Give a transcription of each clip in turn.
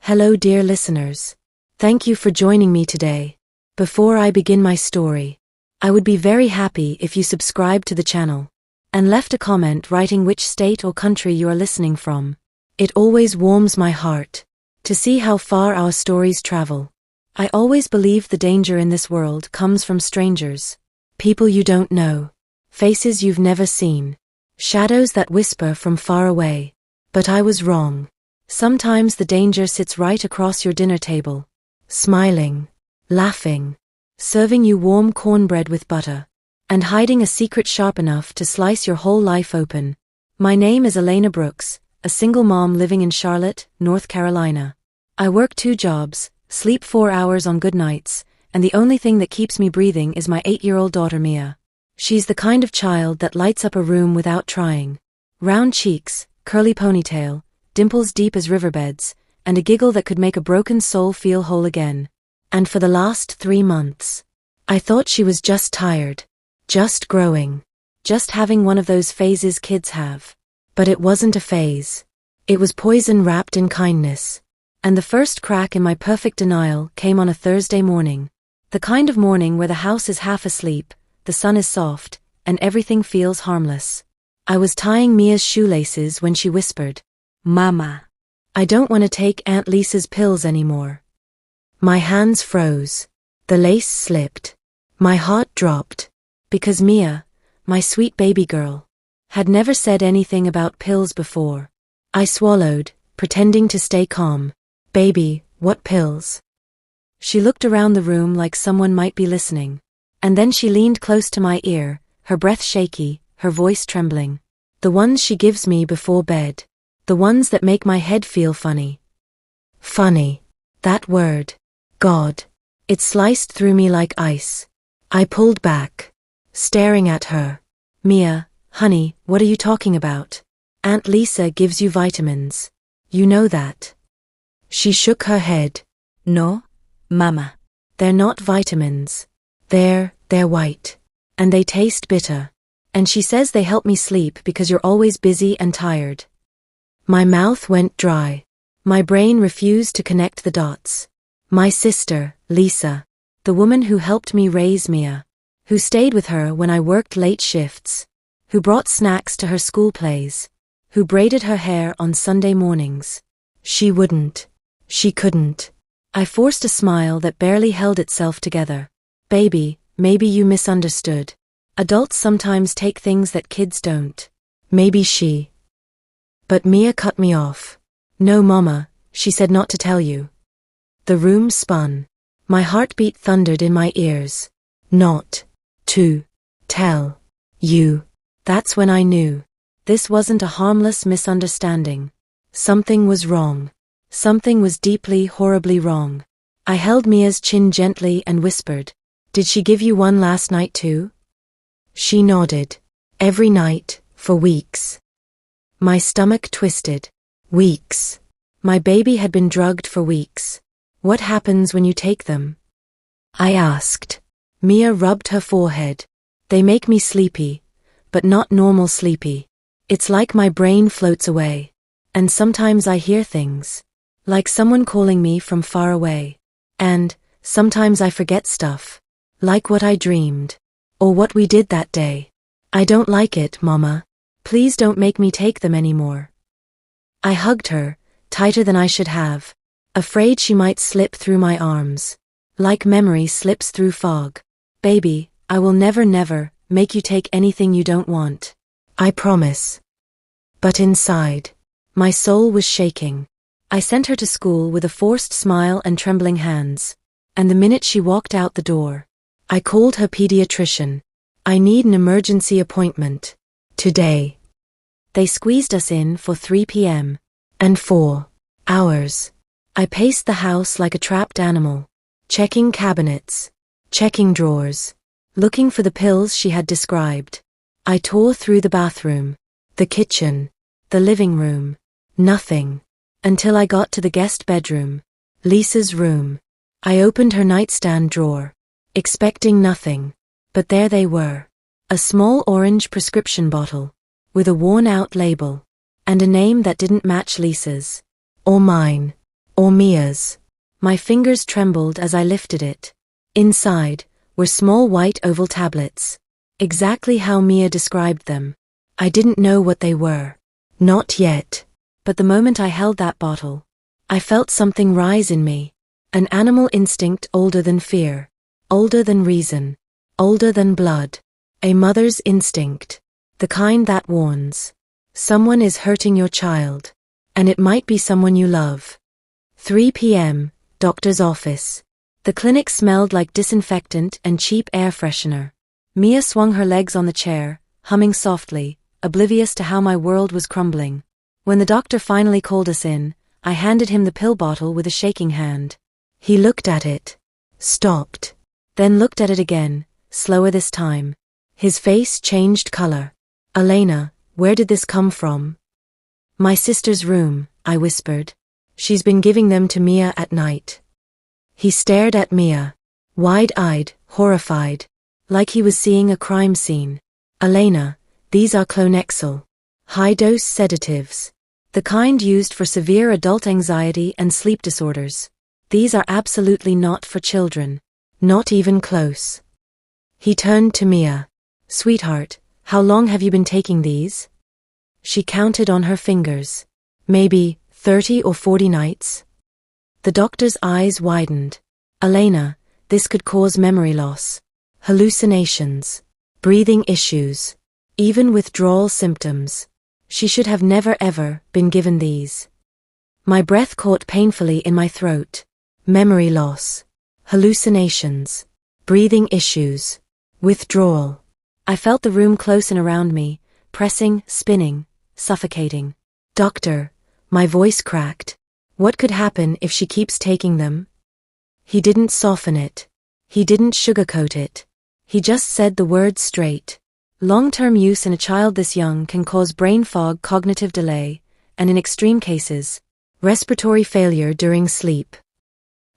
Hello dear listeners. Thank you for joining me today. Before I begin my story, I would be very happy if you subscribed to the channel and left a comment writing which state or country you are listening from. It always warms my heart to see how far our stories travel. I always believe the danger in this world comes from strangers, people you don't know, faces you've never seen, shadows that whisper from far away. But I was wrong. Sometimes the danger sits right across your dinner table, smiling, laughing, serving you warm cornbread with butter, and hiding a secret sharp enough to slice your whole life open. My name is Elena Brooks, a single mom living in Charlotte, North Carolina. I work 2 jobs, sleep 4 hours on good nights, and the only thing that keeps me breathing is my 8-year-old daughter Mia. She's the kind of child that lights up a room without trying. Round cheeks, curly ponytail, dimples deep as riverbeds, and a giggle that could make a broken soul feel whole again. And for the last 3 months, I thought she was just tired, just growing, just having one of those phases kids have. But it wasn't a phase. It was poison wrapped in kindness. And the first crack in my perfect denial came on a Thursday morning. The kind of morning where the house is half asleep, the sun is soft, and everything feels harmless. I was tying Mia's shoelaces when she whispered, "Mama, I don't want to take Aunt Lisa's pills anymore." My hands froze. The lace slipped. My heart dropped. Because Mia, my sweet baby girl, had never said anything about pills before. I swallowed, pretending to stay calm. "Baby, what pills?" She looked around the room like someone might be listening. And then she leaned close to my ear, her breath shaky, her voice trembling. "The ones she gives me before bed. The ones that make my head feel funny." Funny. That word. God. It sliced through me like ice. I pulled back, staring at her. "Mia, honey, what are you talking about? Aunt Lisa gives you vitamins. You know that." She shook her head. "No, Mama. They're not vitamins. They're white. And they taste bitter. And she says they help me sleep because you're always busy and tired." My mouth went dry. My brain refused to connect the dots. My sister, Lisa, the woman who helped me raise Mia, who stayed with her when I worked late shifts, who brought snacks to her school plays, who braided her hair on Sunday mornings. She wouldn't. She couldn't. I forced a smile that barely held itself together. "Baby, maybe you misunderstood. Adults sometimes take things that kids don't." Maybe she. But Mia cut me off. "No, Mama," she said, "not to tell you." The room spun. My heartbeat thundered in my ears. "Not to tell you." That's when I knew. This wasn't a harmless misunderstanding. Something was wrong. Something was deeply, horribly wrong. I held Mia's chin gently and whispered, "Did she give you one last night too?" She nodded. "Every night, for weeks." My stomach twisted. Weeks. My baby had been drugged for weeks. What happens when you take them? I asked. Mia rubbed her forehead. "They make me sleepy, but not normal sleepy. It's like my brain floats away. And sometimes I hear things. Like someone calling me from far away. And sometimes I forget stuff. Like what I dreamed. Or what we did that day. I don't like it, Mama. Please don't make me take them anymore." I hugged her, tighter than I should have, afraid she might slip through my arms. Like memory slips through fog. "Baby, I will never make you take anything you don't want. I promise." But inside, my soul was shaking. I sent her to school with a forced smile and trembling hands. And the minute she walked out the door, I called her pediatrician. "I need an emergency appointment. Today." They squeezed us in for 3 p.m. And 4 hours. I paced the house like a trapped animal, checking cabinets, checking drawers, looking for the pills she had described. I tore through the bathroom, the kitchen, the living room. Nothing. Until I got to the guest bedroom, Lisa's room. I opened her nightstand drawer, expecting nothing. But there they were. A small orange prescription bottle, with a worn-out label, and a name that didn't match Lisa's, or mine. Or Mia's? My fingers trembled as I lifted it. Inside were small white oval tablets. Exactly how Mia described them. I didn't know what they were. Not yet. But the moment I held that bottle, I felt something rise in me. An animal instinct older than fear. Older than reason. Older than blood. A mother's instinct. The kind that warns. Someone is hurting your child. And it might be someone you love. 3 p.m., doctor's office. The clinic smelled like disinfectant and cheap air freshener. Mia swung her legs on the chair, humming softly, oblivious to how my world was crumbling. When the doctor finally called us in, I handed him the pill bottle with a shaking hand. He looked at it. Stopped. Then looked at it again, slower this time. His face changed color. Elena, where did this come from? My sister's room, I whispered. She's been giving them to Mia at night. He stared at Mia, wide-eyed, horrified, like he was seeing a crime scene. Elena, these are Clonexal. High-dose sedatives. The kind used for severe adult anxiety and sleep disorders. These are absolutely not for children. Not even close. He turned to Mia. Sweetheart, how long have you been taking these? She counted on her fingers. Maybe 30 or 40 nights. The doctor's eyes widened. Elena, this could cause memory loss, hallucinations, breathing issues, even withdrawal symptoms. She should have never ever been given these. My breath caught painfully in my throat. Memory loss, hallucinations, breathing issues, withdrawal. I felt the room close in around me, pressing, spinning, suffocating. Doctor, my voice cracked. What could happen if she keeps taking them? He didn't soften it. He didn't sugarcoat it. He just said the words straight. Long-term use in a child this young can cause brain fog, cognitive delay, and in extreme cases, respiratory failure during sleep.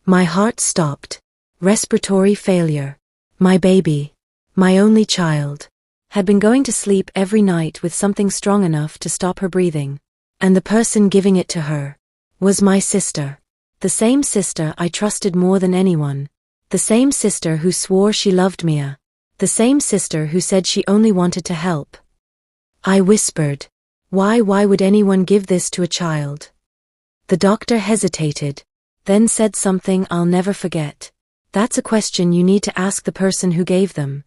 My heart stopped. Respiratory failure. My baby, my only child, had been going to sleep every night with something strong enough to stop her breathing. And the person giving it to her was my sister. The same sister I trusted more than anyone. The same sister who swore she loved Mia. The same sister who said she only wanted to help. I whispered, why would anyone give this to a child? The doctor hesitated, then said something I'll never forget. That's a question you need to ask the person who gave them.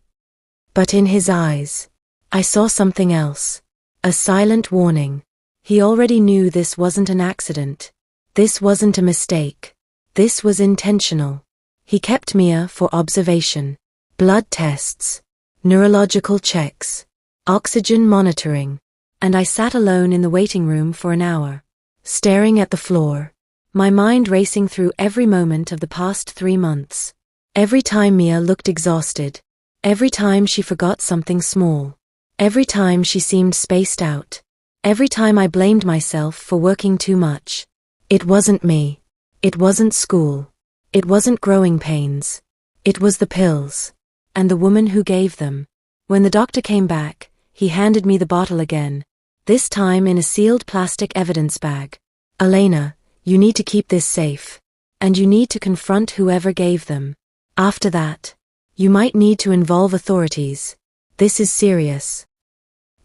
But in his eyes, I saw something else. A silent warning. He already knew this wasn't an accident. This wasn't a mistake. This was intentional. He kept Mia for observation. Blood tests, neurological checks, oxygen monitoring, and I sat alone in the waiting room for an hour, staring at the floor, my mind racing through every moment of the past 3 months. Every time Mia looked exhausted, every time she forgot something small, every time she seemed spaced out, every time I blamed myself for working too much. It wasn't me. It wasn't school. It wasn't growing pains. It was the pills. And the woman who gave them. When the doctor came back, he handed me the bottle again, this time in a sealed plastic evidence bag. Elena, you need to keep this safe. And you need to confront whoever gave them. After that, you might need to involve authorities. This is serious.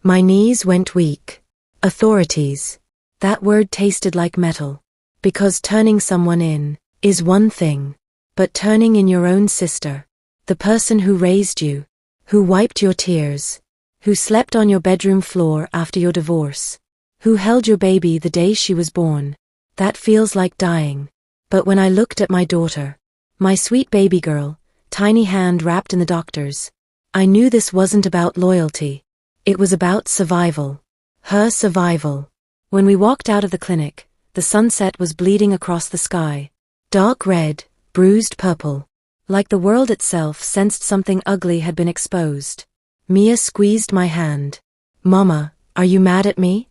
My knees went weak. Authorities. That word tasted like metal. Because turning someone in is one thing, but turning in your own sister, the person who raised you, who wiped your tears, who slept on your bedroom floor after your divorce, who held your baby the day she was born, that feels like dying. But when I looked at my daughter, my sweet baby girl, tiny hand wrapped in the doctor's, I knew this wasn't about loyalty. It was about survival. Her survival. When we walked out of the clinic, the sunset was bleeding across the sky. Dark red, bruised purple. Like the world itself sensed something ugly had been exposed. Mia squeezed my hand. Mama, are you mad at me?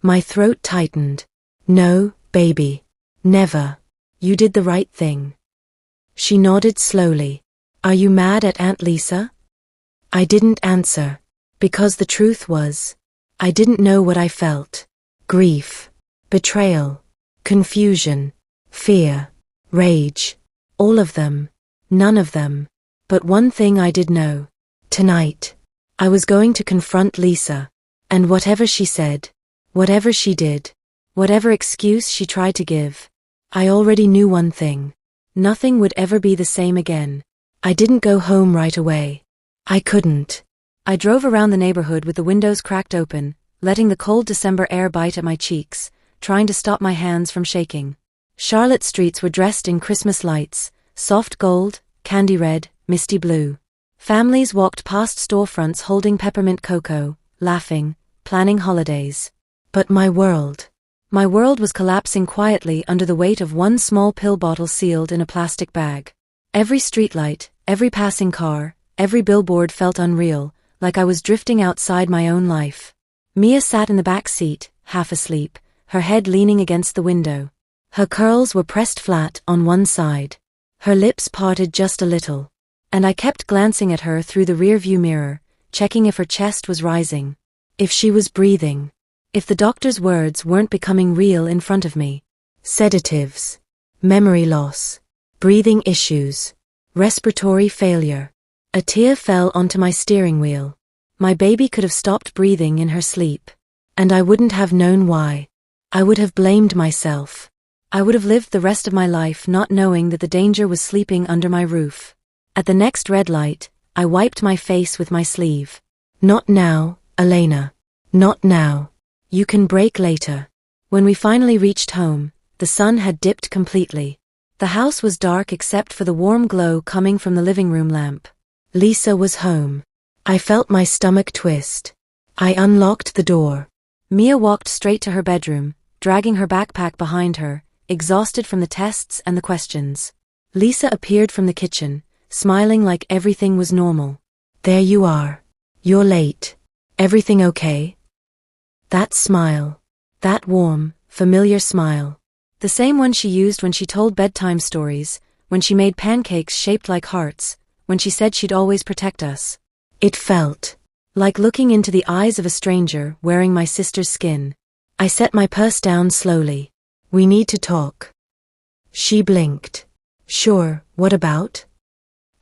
My throat tightened. No, baby. Never. You did the right thing. She nodded slowly. Are you mad at Aunt Lisa? I didn't answer. Because the truth was, I didn't know what I felt. Grief. Betrayal. Confusion. fear, rage. All of them. None of them. But one thing I did know. Tonight, I was going to confront Lisa. And whatever she said, whatever she did, whatever excuse she tried to give, I already knew one thing. Nothing would ever be the same again. I didn't go home right away. I couldn't. I drove around the neighborhood with the windows cracked open, letting the cold December air bite at my cheeks, trying to stop my hands from shaking. Charlotte's streets were dressed in Christmas lights, soft gold, candy red, misty blue. Families walked past storefronts holding peppermint cocoa, laughing, planning holidays. But my world was collapsing quietly under the weight of one small pill bottle sealed in a plastic bag. Every streetlight, every passing car, every billboard felt unreal, like I was drifting outside my own life. Mia sat in the back seat, half asleep, her head leaning against the window. Her curls were pressed flat on one side. Her lips parted just a little. And I kept glancing at her through the rearview mirror, checking if her chest was rising. If she was breathing. If the doctor's words weren't becoming real in front of me. Sedatives. Memory loss. Breathing issues. Respiratory failure. A tear fell onto my steering wheel. My baby could have stopped breathing in her sleep. And I wouldn't have known why. I would have blamed myself. I would have lived the rest of my life not knowing that the danger was sleeping under my roof. At the next red light, I wiped my face with my sleeve. Not now, Elena. Not now. You can brake later. When we finally reached home, the sun had dipped completely. The house was dark except for the warm glow coming from the living room lamp. Lisa was home. I felt my stomach twist. I unlocked the door. Mia walked straight to her bedroom, dragging her backpack behind her, exhausted from the tests and the questions. Lisa appeared from the kitchen, smiling like everything was normal. There you are. You're late. Everything okay? That smile. That warm, familiar smile. The same one she used when she told bedtime stories, when she made pancakes shaped like hearts, when she said she'd always protect us. It felt like looking into the eyes of a stranger wearing my sister's skin. I set my purse down slowly. We need to talk. She blinked. Sure, what about?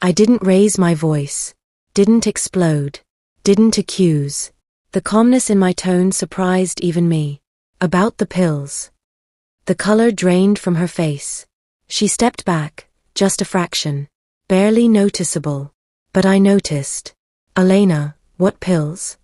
I didn't raise my voice. Didn't explode. Didn't accuse. The calmness in my tone surprised even me. About the pills. The color drained from her face. She stepped back, just a fraction. Barely noticeable. But I noticed. Elena, what pills?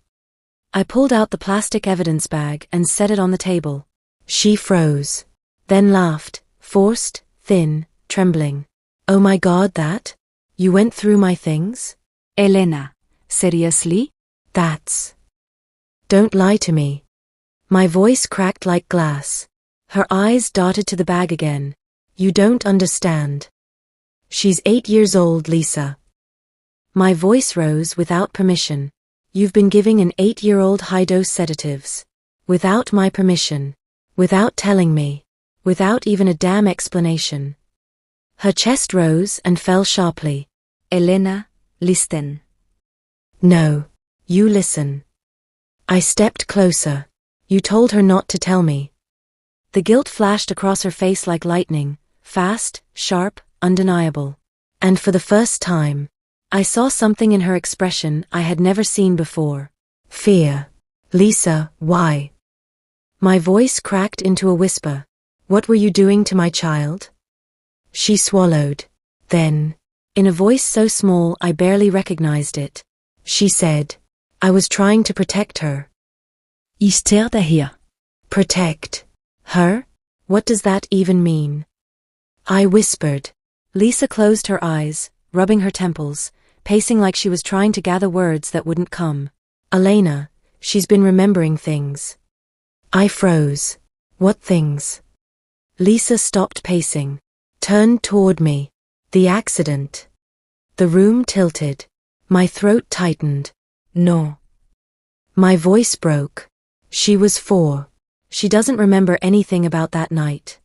I pulled out the plastic evidence bag and set it on the table. She froze. Then laughed, forced, thin, trembling. Oh my God, that? You went through my things? Elena, seriously? That's... Don't lie to me. My voice cracked like glass. Her eyes darted to the bag again. You don't understand. She's 8 years old, Lisa. My voice rose without permission. You've been giving an 8-year-old high-dose sedatives. Without my permission. Without telling me. Without even a damn explanation. Her chest rose and fell sharply. Elena, listen. No. You listen. I stepped closer. You told her not to tell me. The guilt flashed across her face like lightning, fast, sharp, undeniable. And for the first time, I saw something in her expression I had never seen before. Fear. Lisa, why? My voice cracked into a whisper. What were you doing to my child? She swallowed. Then, in a voice so small I barely recognized it, she said, I was trying to protect her. Ich stare daher. Protect her? What does that even mean? I whispered. Lisa closed her eyes, rubbing her temples, pacing like she was trying to gather words that wouldn't come. Elena, she's been remembering things. I froze. What things? Lisa stopped pacing, turned toward me. The accident. The room tilted. My throat tightened. No. My voice broke. She was 4. She doesn't remember anything about that night.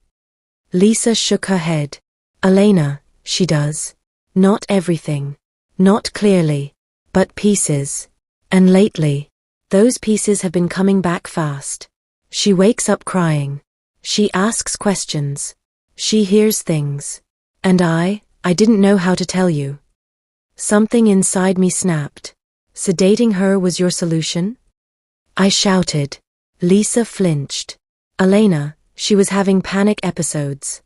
Lisa shook her head. Elena, she does. Not everything. Not clearly. But pieces. And lately, those pieces have been coming back fast. She wakes up crying. She asks questions. She hears things. And I didn't know how to tell you. Something inside me snapped. Sedating her was your solution? I shouted. Lisa flinched. Elena, she was having panic episodes.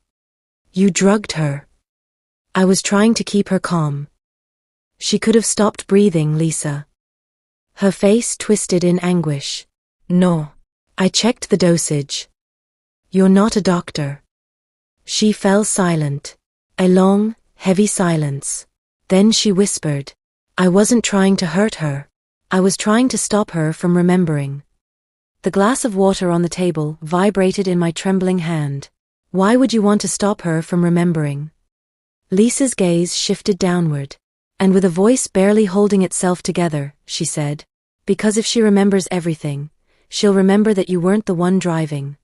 You drugged her. I was trying to keep her calm. She could have stopped breathing, Lisa. Her face twisted in anguish. No. I checked the dosage. You're not a doctor. She fell silent. A long, heavy silence. Then she whispered. I wasn't trying to hurt her. I was trying to stop her from remembering. The glass of water on the table vibrated in my trembling hand. Why would you want to stop her from remembering? Lisa's gaze shifted downward. And with a voice barely holding itself together, she said, because if she remembers everything, she'll remember that you weren't the one driving.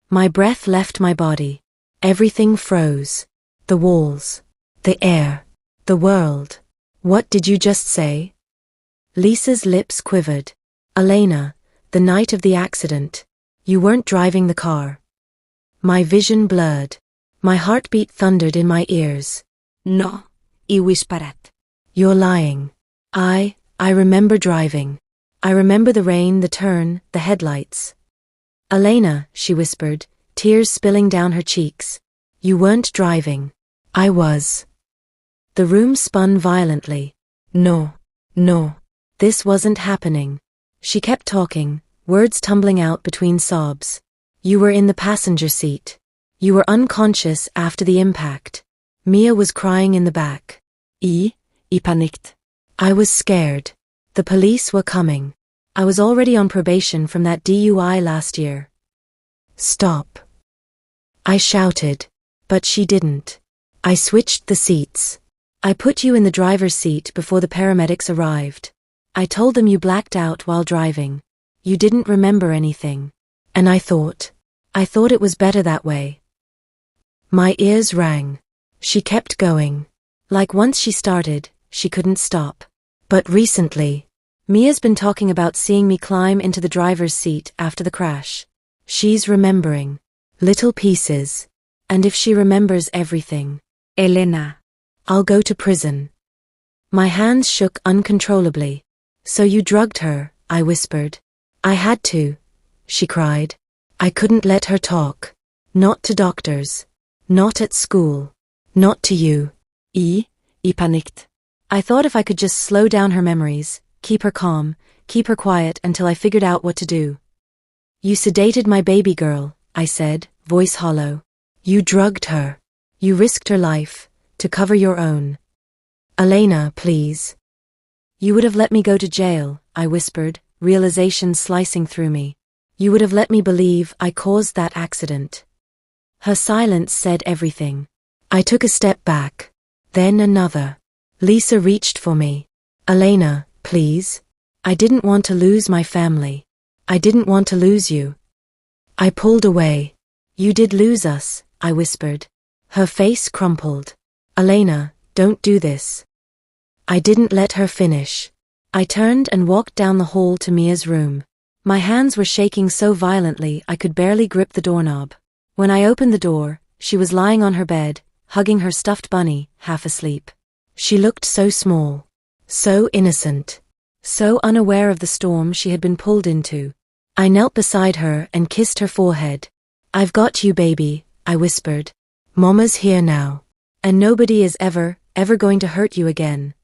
My breath left my body. Everything froze. The walls. The air. The world. What did you just say? Lisa's lips quivered. Elena, the night of the accident, you weren't driving the car. My vision blurred. My heartbeat thundered in my ears. No, y whisperat. You're lying. I remember driving. I remember the rain, the turn, the headlights. Elena, she whispered, tears spilling down her cheeks. You weren't driving. I was. The room spun violently. No. This wasn't happening. She kept talking, words tumbling out between sobs. You were in the passenger seat. You were unconscious after the impact. Mia was crying in the back. I panicked. I was scared. The police were coming. I was already on probation from that DUI last year. Stop. I shouted. But she didn't. I switched the seats. I put you in the driver's seat before the paramedics arrived. I told them you blacked out while driving. You didn't remember anything. And I thought it was better that way. My ears rang. She kept going. Like once she started, she couldn't stop. But recently, Mia's been talking about seeing me climb into the driver's seat after the crash. She's remembering. Little pieces. And if she remembers everything, Elena. I'll go to prison. My hands shook uncontrollably. So you drugged her, I whispered. I had to, she cried. I couldn't let her talk. Not to doctors. Not at school. Not to you. I panicked. I thought if I could just slow down her memories, keep her calm, keep her quiet until I figured out what to do. You sedated my baby girl, I said, voice hollow. You drugged her. You risked her life, to cover your own. Elena, please. You would have let me go to jail, I whispered, realization slicing through me. You would have let me believe I caused that accident. Her silence said everything. I took a step back. Then another. Lisa reached for me. Elena, please. I didn't want to lose my family. I didn't want to lose you. I pulled away. You did lose us, I whispered. Her face crumpled. Elena, don't do this. I didn't let her finish. I turned and walked down the hall to Mia's room. My hands were shaking so violently I could barely grip the doorknob. When I opened the door, she was lying on her bed, hugging her stuffed bunny, half asleep. She looked so small, so innocent, so unaware of the storm she had been pulled into. I knelt beside her and kissed her forehead. I've got you, baby, I whispered. Mama's here now. And nobody is ever going to hurt you again.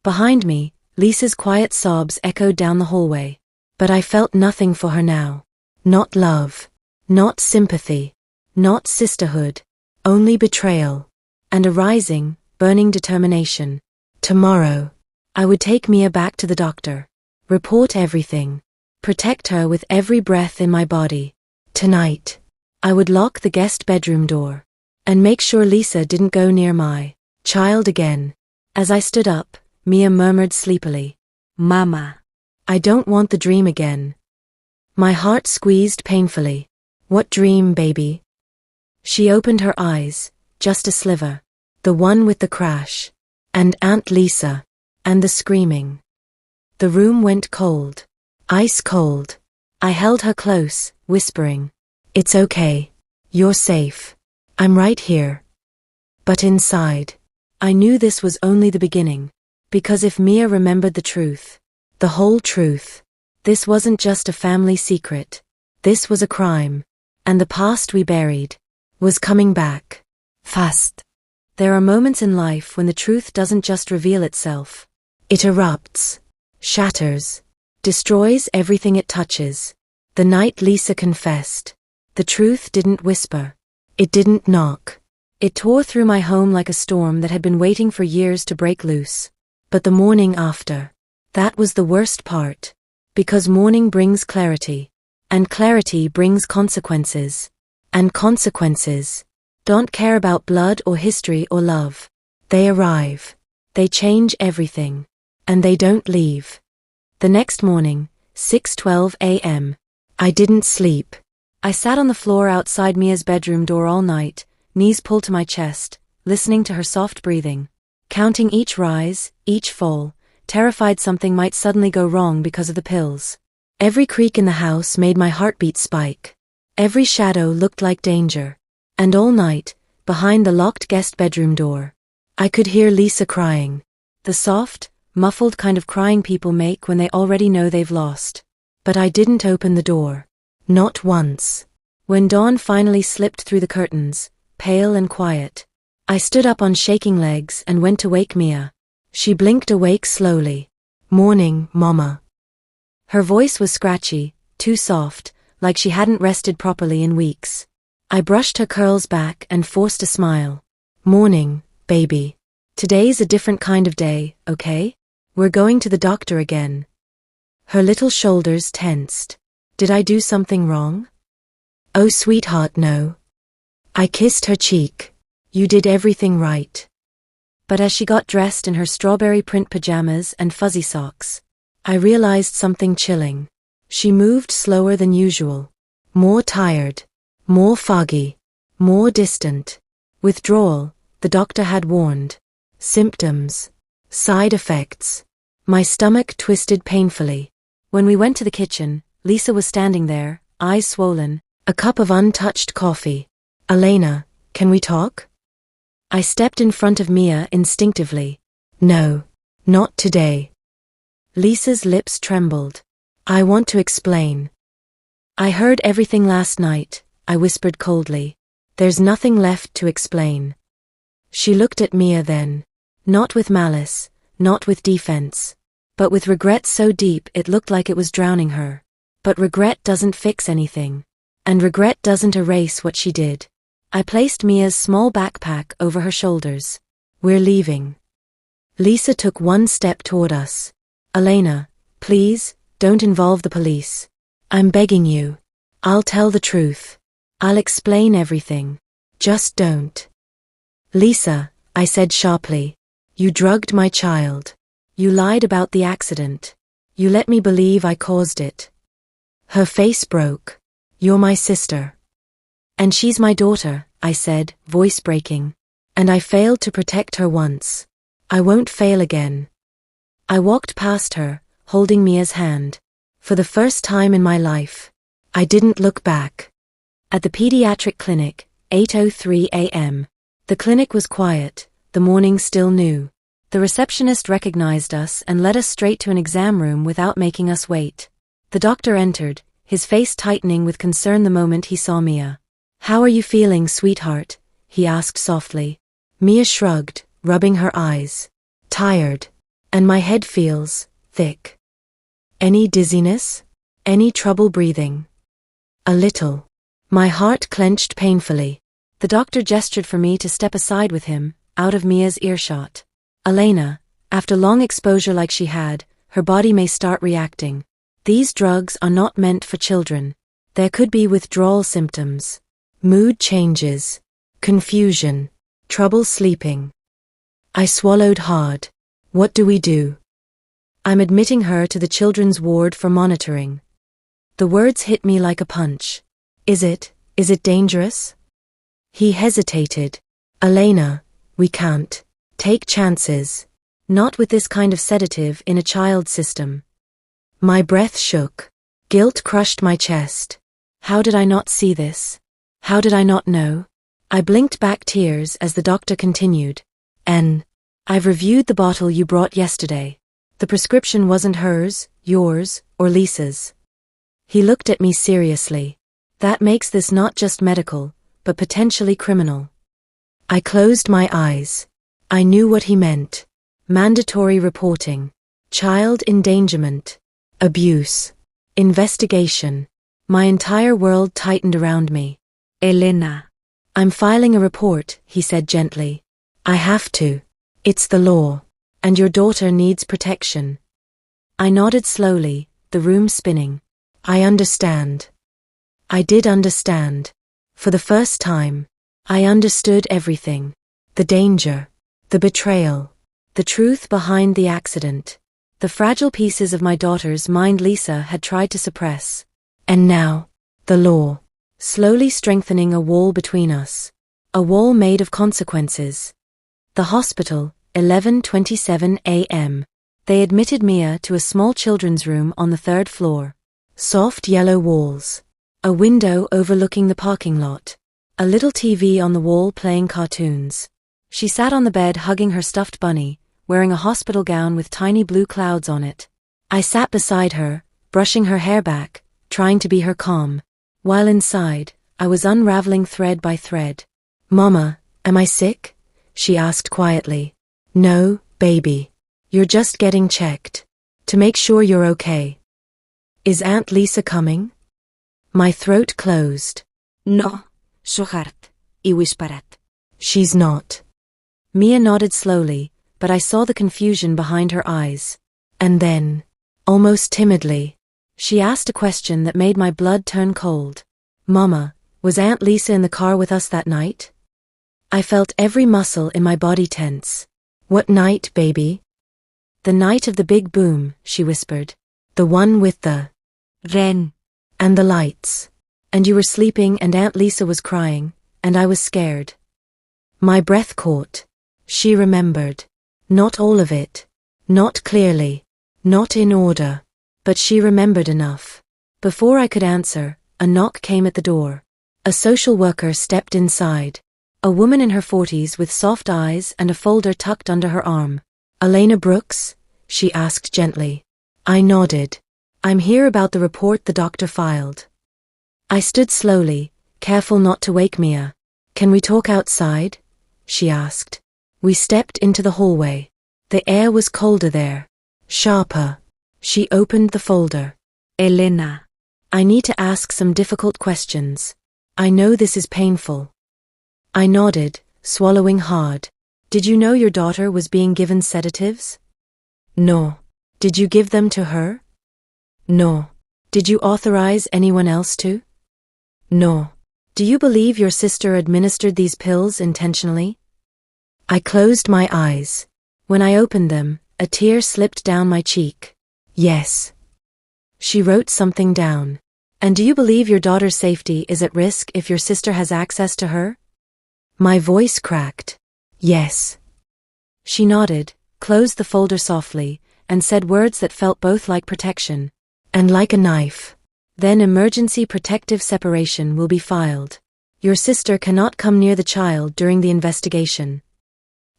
Behind me, Lisa's quiet sobs echoed down the hallway. But I felt nothing for her now. Not love. Not sympathy. Not sisterhood. Only betrayal. And a rising, burning determination. Tomorrow, I would take Mia back to the doctor. Report everything. Protect her with every breath in my body. Tonight, I would lock the guest bedroom door. And make sure Lisa didn't go near my child again. As I stood up, Mia murmured sleepily. Mama. I don't want the dream again. My heart squeezed painfully. What dream, baby? She opened her eyes, just a sliver. The one with the crash. And Aunt Lisa. And the screaming. The room went cold. Ice cold. I held her close, whispering. It's okay. You're safe. I'm right here. But inside, I knew this was only the beginning. Because if Mia remembered the truth, the whole truth, this wasn't just a family secret. This was a crime. And the past we buried was coming back. Fast. There are moments in life when the truth doesn't just reveal itself. It erupts, shatters, destroys everything it touches. The night Lisa confessed, the truth didn't whisper. It didn't knock. It tore through my home like a storm that had been waiting for years to break loose. But the morning after, that was the worst part. Because morning brings clarity. And clarity brings consequences. And consequences don't care about blood or history or love. They arrive. They change everything. And they don't leave. The next morning, 6:12 a.m., I didn't sleep. I sat on the floor outside Mia's bedroom door all night, knees pulled to my chest, listening to her soft breathing, counting each rise, each fall, terrified something might suddenly go wrong because of the pills. Every creak in the house made my heartbeat spike. Every shadow looked like danger. And all night, behind the locked guest bedroom door, I could hear Lisa crying. The soft, muffled kind of crying people make when they already know they've lost. But I didn't open the door. Not once. When dawn finally slipped through the curtains, pale and quiet, I stood up on shaking legs and went to wake Mia. She blinked awake slowly. "Morning, Mama." Her voice was scratchy, too soft, like she hadn't rested properly in weeks. I brushed her curls back and forced a smile. "Morning, baby. Today's a different kind of day, okay? We're going to the doctor again." Her little shoulders tensed. Did I do something wrong? "Oh, sweetheart, no." I kissed her cheek. "You did everything right." But as she got dressed in her strawberry print pajamas and fuzzy socks, I realized something chilling. She moved slower than usual. More tired. More foggy. More distant. Withdrawal, the doctor had warned. Symptoms. Side effects. My stomach twisted painfully. When we went to the kitchen, Lisa was standing there, eyes swollen, a cup of untouched coffee. "Elena, can we talk?" I stepped in front of Mia instinctively. "No, not today." Lisa's lips trembled. "I want to explain." "I heard everything last night," I whispered coldly. "There's nothing left to explain." She looked at Mia then. Not with malice, not with defense, but with regret so deep it looked like it was drowning her. But regret doesn't fix anything. And regret doesn't erase what she did. I placed Mia's small backpack over her shoulders. "We're leaving." Lisa took one step toward us. "Elena, please, don't involve the police. I'm begging you. I'll tell the truth. I'll explain everything. Just don't." "Lisa," I said sharply, "you drugged my child. You lied about the accident. You let me believe I caused it." Her face broke. "You're my sister." "And she's my daughter," I said, voice breaking. "And I failed to protect her once. I won't fail again." I walked past her, holding Mia's hand. For the first time in my life, I didn't look back. At the pediatric clinic, 8:03 a.m. The clinic was quiet, the morning still new. The receptionist recognized us and led us straight to an exam room without making us wait. The doctor entered, his face tightening with concern the moment he saw Mia. "How are you feeling, sweetheart?" he asked softly. Mia shrugged, rubbing her eyes. "Tired. And my head feels thick." "Any dizziness? Any trouble breathing?" "A little." My heart clenched painfully. The doctor gestured for me to step aside with him, out of Mia's earshot. "Elena, after long exposure like she had, her body may start reacting. These drugs are not meant for children. There could be withdrawal symptoms, mood changes, confusion, trouble sleeping." I swallowed hard. "What do we do?" "I'm admitting her to the children's ward for monitoring." The words hit me like a punch. Is it dangerous?" He hesitated. "Elena, we can't take chances. Not with this kind of sedative in a child's system." My breath shook. Guilt crushed my chest. How did I not see this? How did I not know? I blinked back tears as the doctor continued. I've reviewed the bottle you brought yesterday. The prescription wasn't hers, yours, or Lisa's. He looked at me seriously. That makes this not just medical, but potentially criminal. I closed my eyes. I knew what he meant. Mandatory reporting. Child endangerment. Abuse. Investigation. My entire world tightened around me. Elena. I'm filing a report, he said gently. I have to. It's the law. And your daughter needs protection. I nodded slowly, the room spinning. I understand. I did understand. For the first time, I understood everything. The danger. The betrayal. The truth behind the accident. The fragile pieces of my daughter's mind Lisa had tried to suppress. And now, the law. Slowly strengthening a wall between us. A wall made of consequences. The hospital, 11:27 a.m. They admitted Mia to a small children's room on the 3rd floor. Soft yellow walls. A window overlooking the parking lot. A little TV on the wall playing cartoons. She sat on the bed hugging her stuffed bunny, wearing a hospital gown with tiny blue clouds on it. I sat beside her, brushing her hair back, trying to be her calm. While inside, I was unraveling thread by thread. Mama, am I sick? She asked quietly. No, baby. You're just getting checked. To make sure you're okay. Is Aunt Lisa coming? My throat closed. No, so hard. I whispered. She's not. Mia nodded slowly, but I saw the confusion behind her eyes. And then, almost timidly, she asked a question that made my blood turn cold. Mama, was Aunt Lisa in the car with us that night? I felt every muscle in my body tense. What night, baby? The night of the big boom, she whispered. The one with the rain and the lights. And you were sleeping and Aunt Lisa was crying, and I was scared. My breath caught. She remembered. Not all of it. Not clearly. Not in order. But she remembered enough. Before I could answer, a knock came at the door. A social worker stepped inside. A woman in her 40s with soft eyes and a folder tucked under her arm. Elena Brooks? She asked gently. I nodded. I'm here about the report the doctor filed. I stood slowly, careful not to wake Mia. Can we talk outside? She asked. We stepped into the hallway. The air was colder there. Sharper. She opened the folder. Elena. I need to ask some difficult questions. I know this is painful. I nodded, swallowing hard. Did you know your daughter was being given sedatives? No. Did you give them to her? No. Did you authorize anyone else to? No. Do you believe your sister administered these pills intentionally? I closed my eyes. When I opened them, a tear slipped down my cheek. Yes. She wrote something down. And do you believe your daughter's safety is at risk if your sister has access to her? My voice cracked. Yes. She nodded, closed the folder softly, and said words that felt both like protection and like a knife. Then emergency protective separation will be filed. Your sister cannot come near the child during the investigation.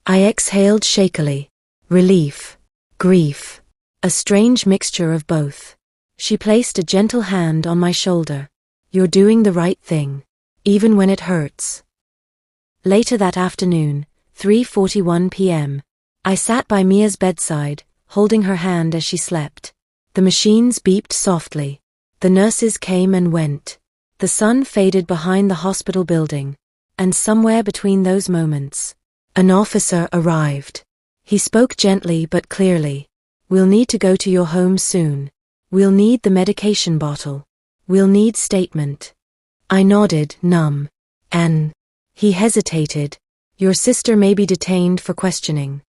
I exhaled shakily. Relief. Grief. A strange mixture of both. She placed a gentle hand on my shoulder. You're doing the right thing. Even when it hurts. Later that afternoon, 3:41 p.m., I sat by Mia's bedside, holding her hand as she slept. The machines beeped softly. The nurses came and went. The sun faded behind the hospital building. And somewhere between those moments, an officer arrived. He spoke gently but clearly. We'll need to go to your home soon. We'll need the medication bottle. We'll need statement. I nodded, numb. And he hesitated. Your sister may be detained for questioning.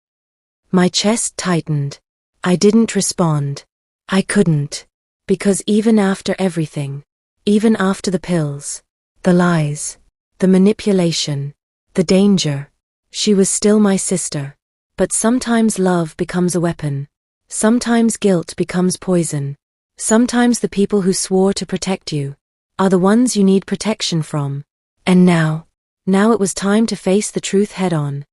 My chest tightened. I didn't respond. I couldn't. Because even after everything, even after the pills, the lies, the manipulation, the danger, she was still my sister. But sometimes love becomes a weapon. Sometimes guilt becomes poison. Sometimes the people who swore to protect you are the ones you need protection from. And now Now it was time to face the truth head-on.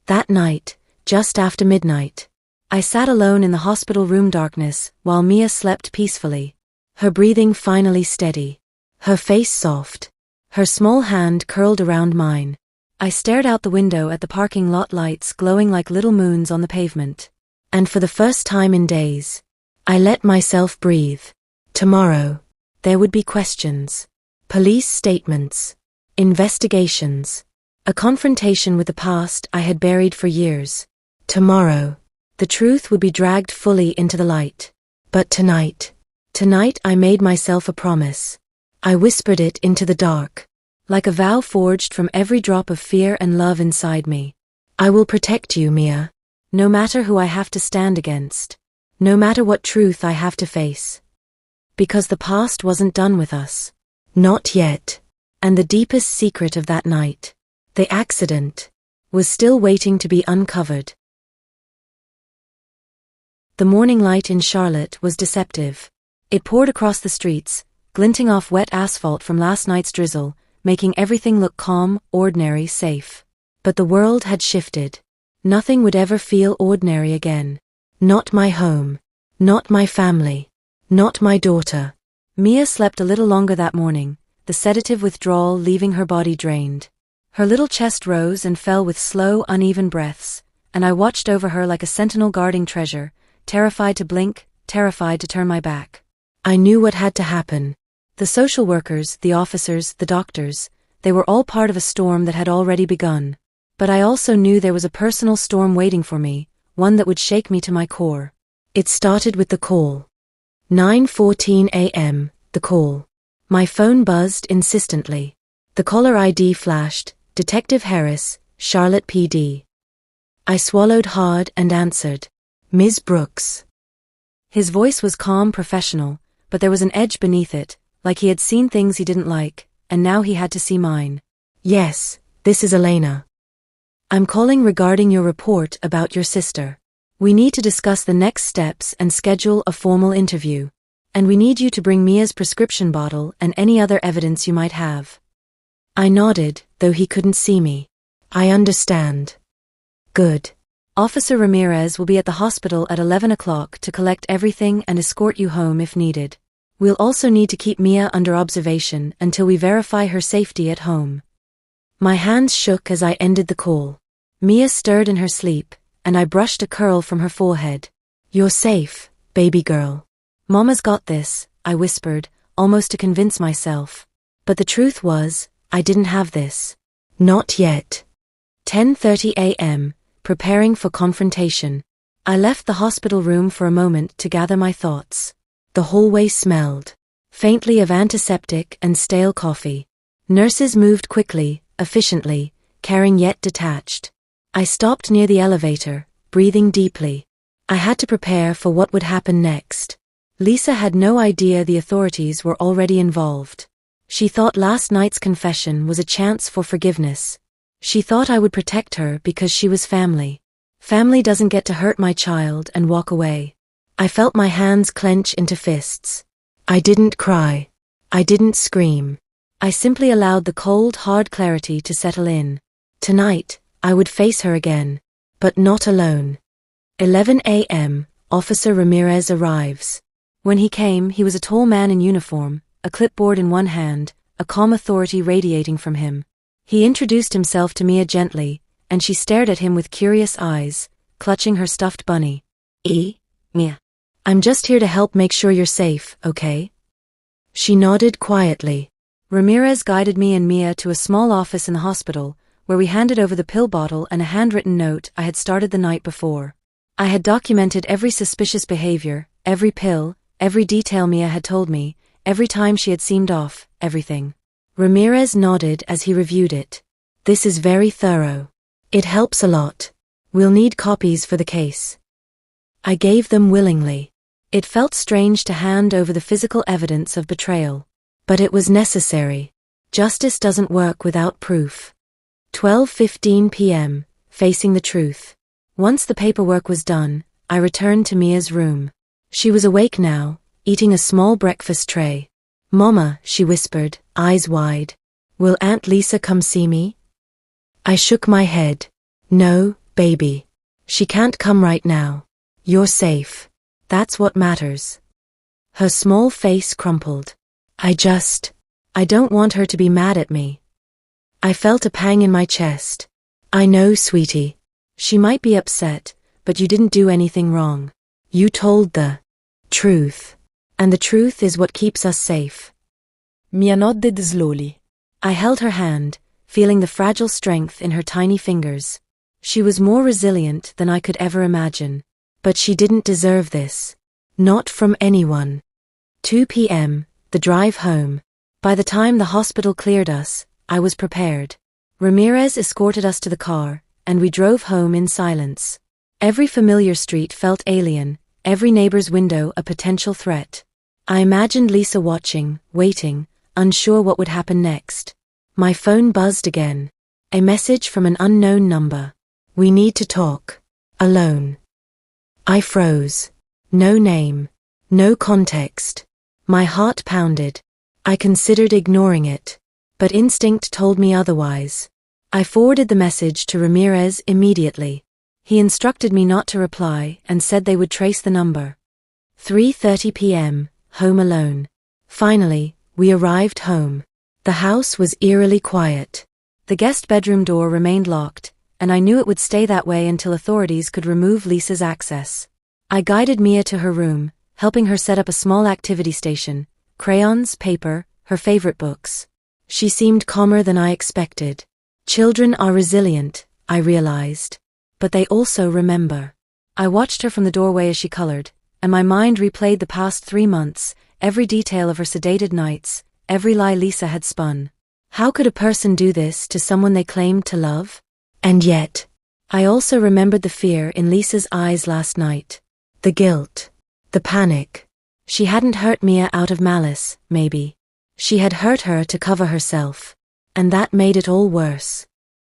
That night, just after midnight, I sat alone in the hospital room darkness while Mia slept peacefully, her breathing finally steady, her face soft, her small hand curled around mine. I stared out the window at the parking lot lights glowing like little moons on the pavement. And for the first time in days, I let myself breathe. Tomorrow, there would be questions, police statements, investigations, a confrontation with the past I had buried for years. Tomorrow, the truth would be dragged fully into the light. But tonight I made myself a promise. I whispered it into the dark, like a vow forged from every drop of fear and love inside me. I will protect you, Mia, no matter who I have to stand against, no matter what truth I have to face. Because the past wasn't done with us. Not yet. And the deepest secret of that night, the accident, was still waiting to be uncovered. The morning light in Charlotte was deceptive. It poured across the streets, glinting off wet asphalt from last night's drizzle, making everything look calm, ordinary, safe. But the world had shifted. Nothing would ever feel ordinary again. Not my home. Not my family. Not my daughter. Mia slept a little longer that morning, the sedative withdrawal leaving her body drained. Her little chest rose and fell with slow, uneven breaths, and I watched over her like a sentinel guarding treasure, terrified to blink, terrified to turn my back. I knew what had to happen. The social workers, the officers, the doctors, they were all part of a storm that had already begun. But I also knew there was a personal storm waiting for me, one that would shake me to my core. It started with the call. 9:14 a.m., the call. My phone buzzed insistently. The caller ID flashed, Detective Harris, Charlotte PD. I swallowed hard and answered. Ms. Brooks. His voice was calm, professional, but there was an edge beneath it, like he had seen things he didn't like, and now he had to see mine. Yes, this is Elena. I'm calling regarding your report about your sister. We need to discuss the next steps and schedule a formal interview. And we need you to bring Mia's prescription bottle and any other evidence you might have. I nodded, though he couldn't see me. I understand. Good. Officer Ramirez will be at the hospital at 11 o'clock to collect everything and escort you home if needed. We'll also need to keep Mia under observation until we verify her safety at home. My hands shook as I ended the call. Mia stirred in her sleep, and I brushed a curl from her forehead. You're safe, baby girl. Mama's got this, I whispered, almost to convince myself. But the truth was, I didn't have this. Not yet. 10:30 a.m., preparing for confrontation. I left the hospital room for a moment to gather my thoughts. The hallway smelled faintly of antiseptic and stale coffee. Nurses moved quickly, efficiently, caring yet detached. I stopped near the elevator, breathing deeply. I had to prepare for what would happen next. Lisa had no idea the authorities were already involved. She thought last night's confession was a chance for forgiveness. She thought I would protect her because she was family. Family doesn't get to hurt my child and walk away. I felt my hands clench into fists. I didn't cry. I didn't scream. I simply allowed the cold, hard clarity to settle in. Tonight, I would face her again. But not alone. 11 a.m., Officer Ramirez arrives. When he came, he was a tall man in uniform, a clipboard in one hand, a calm authority radiating from him. He introduced himself to Mia gently, and she stared at him with curious eyes, clutching her stuffed bunny. Mia. I'm just here to help make sure you're safe, okay? She nodded quietly. Ramirez guided me and Mia to a small office in the hospital, where we handed over the pill bottle and a handwritten note I had started the night before. I had documented every suspicious behavior, every pill, every detail Mia had told me, every time she had seemed off, everything. Ramirez nodded as he reviewed it. This is very thorough. It helps a lot. We'll need copies for the case. I gave them willingly. It felt strange to hand over the physical evidence of betrayal. But it was necessary. Justice doesn't work without proof. 12:15 p.m., facing the truth. Once the paperwork was done, I returned to Mia's room. She was awake now, eating a small breakfast tray. Mama, she whispered, eyes wide. Will Aunt Lisa come see me? I shook my head. No, baby. She can't come right now. You're safe. That's what matters. Her small face crumpled. I don't want her to be mad at me. I felt a pang in my chest. I know, sweetie. She might be upset, but you didn't do anything wrong. You told the truth. And the truth is what keeps us safe. Mia nodded slowly. I held her hand, feeling the fragile strength in her tiny fingers. She was more resilient than I could ever imagine. But she didn't deserve this. Not from anyone. 2 p.m., the drive home. By the time the hospital cleared us, I was prepared. Ramirez escorted us to the car, and we drove home in silence. Every familiar street felt alien, every neighbor's window a potential threat. I imagined Lisa watching, waiting, unsure what would happen next. My phone buzzed again. A message from an unknown number. We need to talk. Alone. I froze. No name. No context. My heart pounded. I considered ignoring it. But instinct told me otherwise. I forwarded the message to Ramirez immediately. He instructed me not to reply and said they would trace the number. 3:30 p.m., home alone. Finally, we arrived home. The house was eerily quiet. The guest bedroom door remained locked, and I knew it would stay that way until authorities could remove Lisa's access. I guided Mia to her room, helping her set up a small activity station, crayons, paper, her favorite books. She seemed calmer than I expected. Children are resilient, I realized. But they also remember. I watched her from the doorway as she colored, and my mind replayed the past 3 months, every detail of her sedated nights, every lie Lisa had spun. How could a person do this to someone they claimed to love? And yet, I also remembered the fear in Lisa's eyes last night. The guilt. The panic. She hadn't hurt Mia out of malice, maybe. She had hurt her to cover herself. And that made it all worse.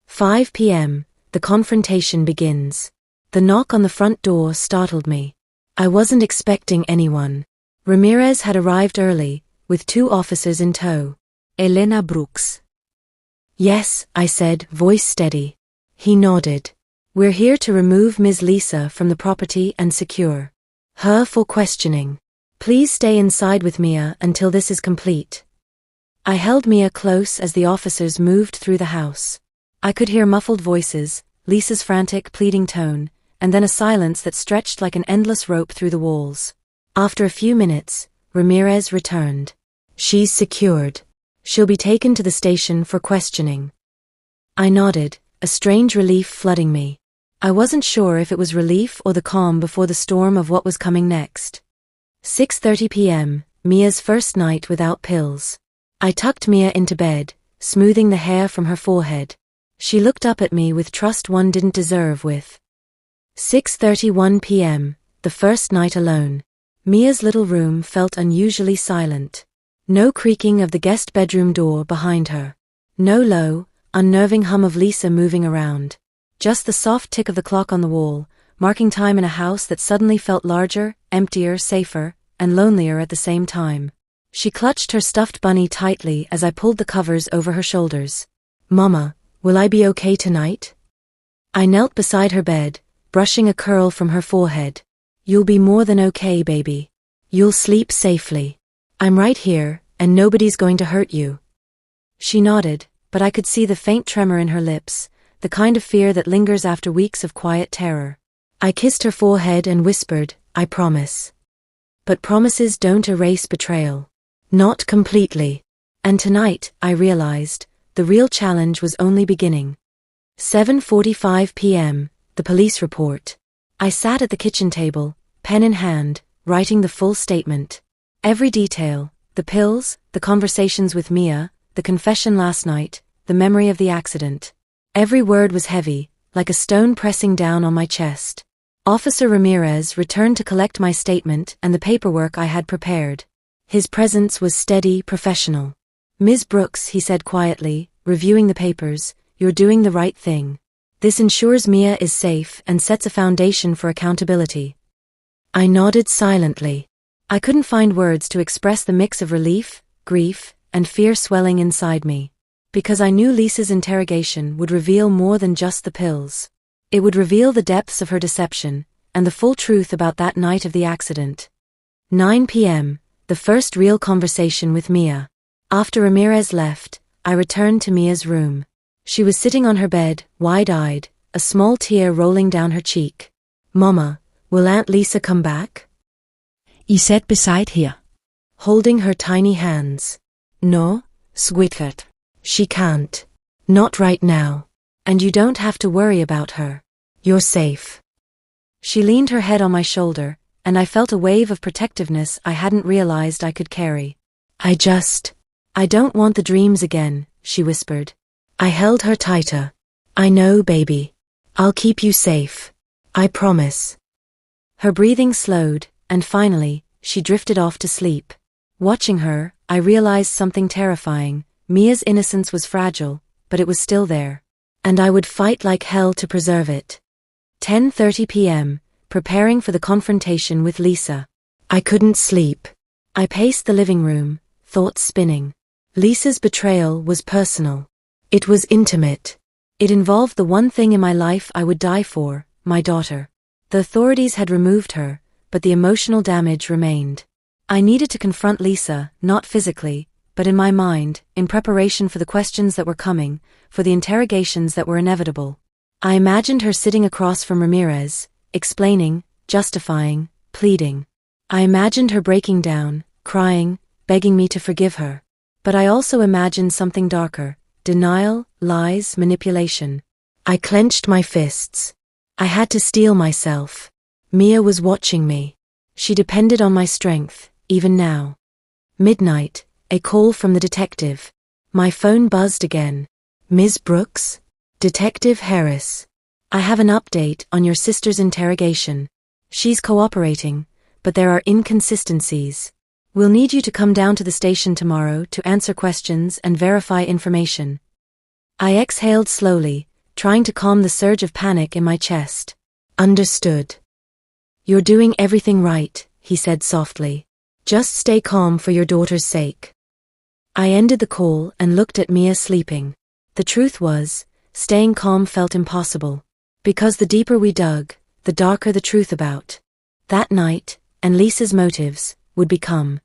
5 p.m., the confrontation begins. The knock on the front door startled me. I wasn't expecting anyone. Ramirez had arrived early, with 2 officers in tow. Elena Brooks. Yes, I said, voice steady. He nodded. We're here to remove Ms. Lisa from the property and secure her for questioning. Please stay inside with Mia until this is complete. I held Mia close as the officers moved through the house. I could hear muffled voices, Lisa's frantic, pleading tone, and then a silence that stretched like an endless rope through the walls. After a few minutes, Ramirez returned. She's secured. She'll be taken to the station for questioning. I nodded, a strange relief flooding me. I wasn't sure if it was relief or the calm before the storm of what was coming next. 6:30 p.m., Mia's first night without pills. I tucked Mia into bed, smoothing the hair from her forehead. She looked up at me with trust one didn't deserve with. 6:31 p.m., the first night alone. Mia's little room felt unusually silent. No creaking of the guest bedroom door behind her. No low, unnerving hum of Lisa moving around. Just the soft tick of the clock on the wall, marking time in a house that suddenly felt larger, emptier, safer, and lonelier at the same time. She clutched her stuffed bunny tightly as I pulled the covers over her shoulders. Mama, will I be okay tonight? I knelt beside her bed, brushing a curl from her forehead. You'll be more than okay, baby. You'll sleep safely. I'm right here, and nobody's going to hurt you. She nodded, but I could see the faint tremor in her lips, the kind of fear that lingers after weeks of quiet terror. I kissed her forehead and whispered, I promise. But promises don't erase betrayal. Not completely. And tonight, I realized, the real challenge was only beginning. 7:45 p.m., the police report. I sat at the kitchen table, pen in hand, writing the full statement. Every detail, the pills, the conversations with Mia, the confession last night, the memory of the accident. Every word was heavy, like a stone pressing down on my chest. Officer Ramirez returned to collect my statement and the paperwork I had prepared. His presence was steady, professional. Ms. Brooks, he said quietly, reviewing the papers, you're doing the right thing. This ensures Mia is safe and sets a foundation for accountability. I nodded silently. I couldn't find words to express the mix of relief, grief, and fear swelling inside me. Because I knew Lisa's interrogation would reveal more than just the pills. It would reveal the depths of her deception, and the full truth about that night of the accident. 9 p.m., the first real conversation with Mia. After Ramirez left, I returned to Mia's room. She was sitting on her bed, wide-eyed, a small tear rolling down her cheek. "Mama, will Aunt Lisa come back?" He sat beside her, holding her tiny hands. "No, sweetheart. She can't. Not right now. And you don't have to worry about her. You're safe." She leaned her head on my shoulder, and I felt a wave of protectiveness I hadn't realized I could carry. I don't want the dreams again," she whispered. I held her tighter. "I know, baby. I'll keep you safe. I promise." Her breathing slowed, and finally, she drifted off to sleep. Watching her, I realized something terrifying. Mia's innocence was fragile, but it was still there. And I would fight like hell to preserve it. 10:30 p.m., preparing for the confrontation with Lisa. I couldn't sleep. I paced the living room, thoughts spinning. Lisa's betrayal was personal. It was intimate. It involved the one thing in my life I would die for, my daughter. The authorities had removed her, but the emotional damage remained. I needed to confront Lisa, not physically, but in my mind, in preparation for the questions that were coming, for the interrogations that were inevitable. I imagined her sitting across from Ramirez, explaining, justifying, pleading. I imagined her breaking down, crying, begging me to forgive her. But I also imagined something darker: denial, lies, manipulation. I clenched my fists. I had to steel myself. Mia was watching me. She depended on my strength, even now. Midnight, a call from the detective. My phone buzzed again. "Ms. Brooks? Detective Harris. I have an update on your sister's interrogation. She's cooperating, but there are inconsistencies. We'll need you to come down to the station tomorrow to answer questions and verify information." I exhaled slowly, trying to calm the surge of panic in my chest. "Understood. You're doing everything right," he said softly. "Just stay calm for your daughter's sake." I ended the call and looked at Mia sleeping. The truth was, staying calm felt impossible. Because the deeper we dug, the darker the truth about that night, and Lisa's motives, would become.